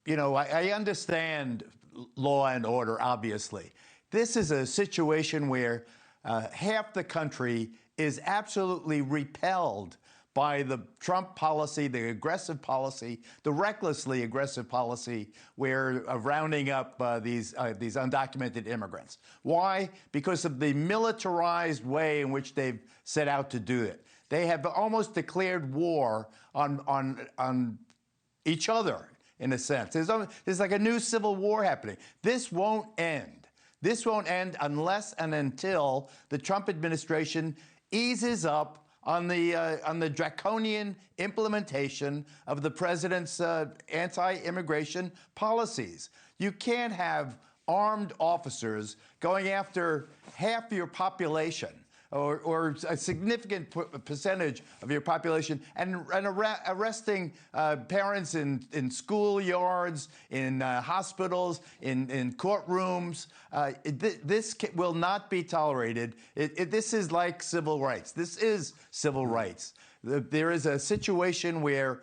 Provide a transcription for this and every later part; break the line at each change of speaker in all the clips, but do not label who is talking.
I understand law and order, obviously. This is a situation where half the country is absolutely repelled by the Trump policy, the aggressive policy, the recklessly aggressive policy, where rounding up these undocumented immigrants. Why? Because of the militarized way in which they've set out to do it. They have almost declared war on each other, in a sense. There's like a new civil war happening. This won't end. This won't end unless and until the Trump administration eases up on the draconian implementation of the president's anti-immigration policies. You can't have armed officers going after half your population or a significant percentage of your population and arresting parents in schoolyards, in hospitals, in courtrooms. This will not be tolerated. This is like civil rights. This is civil rights. There is a situation where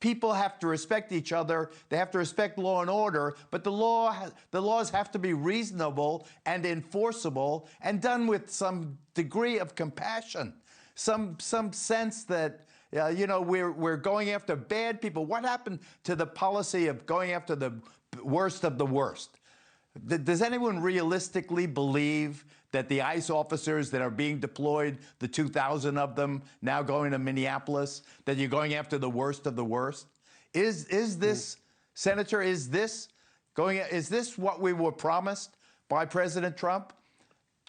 people have to respect each other. They have to respect law and order, but the laws have to be reasonable and enforceable and done with some degree of compassion, some sense that we're going after bad people. What happened to the policy of going after the worst of the worst? Does anyone realistically believe that the ICE officers that are being deployed, the 2,000 of them now going to Minneapolis, that you're going after the worst of the worst? Is this, Senator, is this what we were promised by President Trump?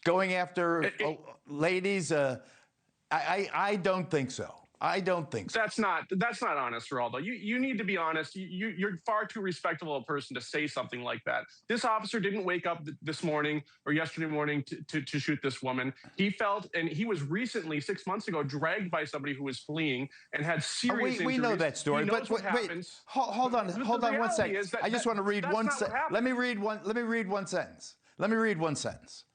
Going after ladies? I don't think so. I don't think so.
That's not honest, Geraldo. You need to be honest. You're far too respectable a person to say something like that. This officer didn't wake up this morning or yesterday morning to shoot this woman. He felt, and he was recently 6 months ago dragged by somebody who was fleeing and had serious injuries.
We know that story, but wait, hold on one second. I just want to read one sentence. Let me read one sentence.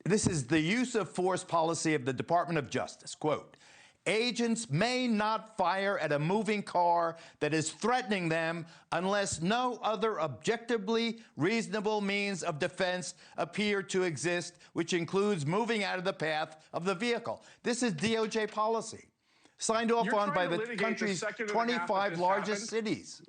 This is the use of force policy of the Department of Justice. Quote, agents may not fire at a moving car that is threatening them unless no other objectively reasonable means of defense appear to exist, which includes moving out of the path of the vehicle. This is DOJ policy, signed off on by the country's 25 largest cities.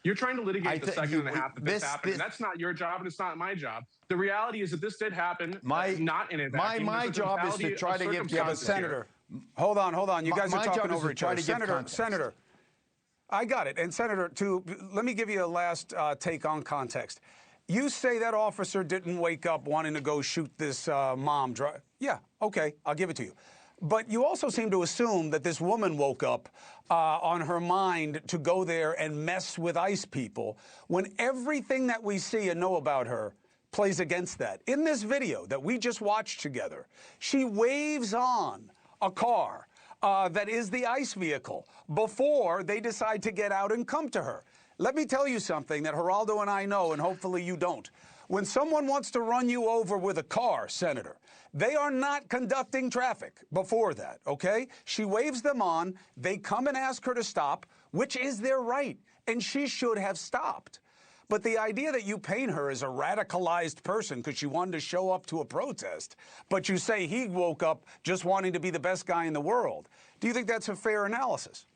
You're trying to litigate the second and a half that this happened. And that's not your job, and it's not my job. The reality is that this did happen, not in a vacuum.
My job is to try to give
Senator, hold on. You guys are talking over each other. Senator, I got it. And Senator, let me give you a last take on context. You say that officer didn't wake up wanting to go shoot this mom. Yeah, okay, I'll give it to you. But you also seem to assume that this woman woke up on her mind to go there and mess with ICE people when everything that we see and know about her plays against that. In this video that we just watched together, she waves on a car that is the ICE vehicle before they decide to get out and come to her. Let me tell you something that Geraldo and I know, and hopefully you don't. When someone wants to run you over with a car, Senator, they are not conducting traffic before that, okay? She waves them on, they come and ask her to stop, which is their right, and she should have stopped. But the idea that you paint her as a radicalized person because she wanted to show up to a protest, but you say he woke up just wanting to be the best guy in the world, do you think that's a fair analysis?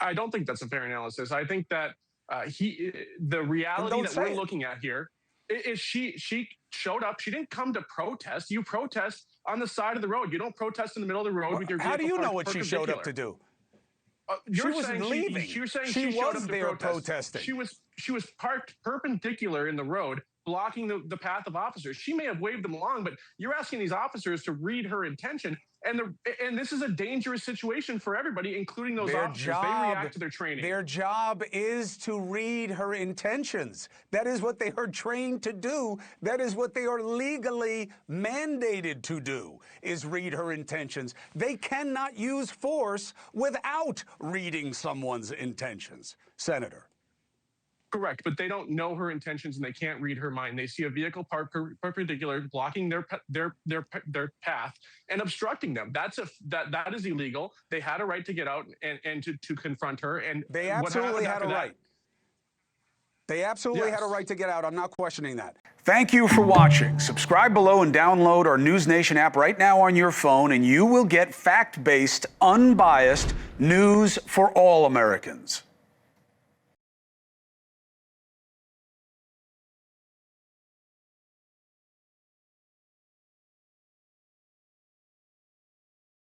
I don't think that's a fair analysis. I think that the reality that we're looking at here is she showed up. She didn't come to protest. You protest on the side of the road. You don't protest in the middle of the road with your vehicle.
How do you know what she showed up to do? She was leaving.
You're saying
she was there protesting.
She was parked perpendicular in the road, blocking the path of officers. She may have waved them along, but you're asking these officers to read her intention. And this is a dangerous situation for everybody, including those officers. They react to their training.
Their job is to read her intentions. That is what they are trained to do. That is what they are legally mandated to do, is read her intentions. They cannot use force without reading someone's intentions, Senator.
Correct, but they don't know her intentions and they can't read her mind. They see a vehicle parked perpendicular, blocking their path and obstructing them. That is illegal. They had a right to get out and to confront her. And
they absolutely had a right. They absolutely had a right to get out. I'm not questioning that. Thank you for watching. Subscribe below and download our NewsNation app right now on your phone, and you will get fact-based, unbiased news for all Americans.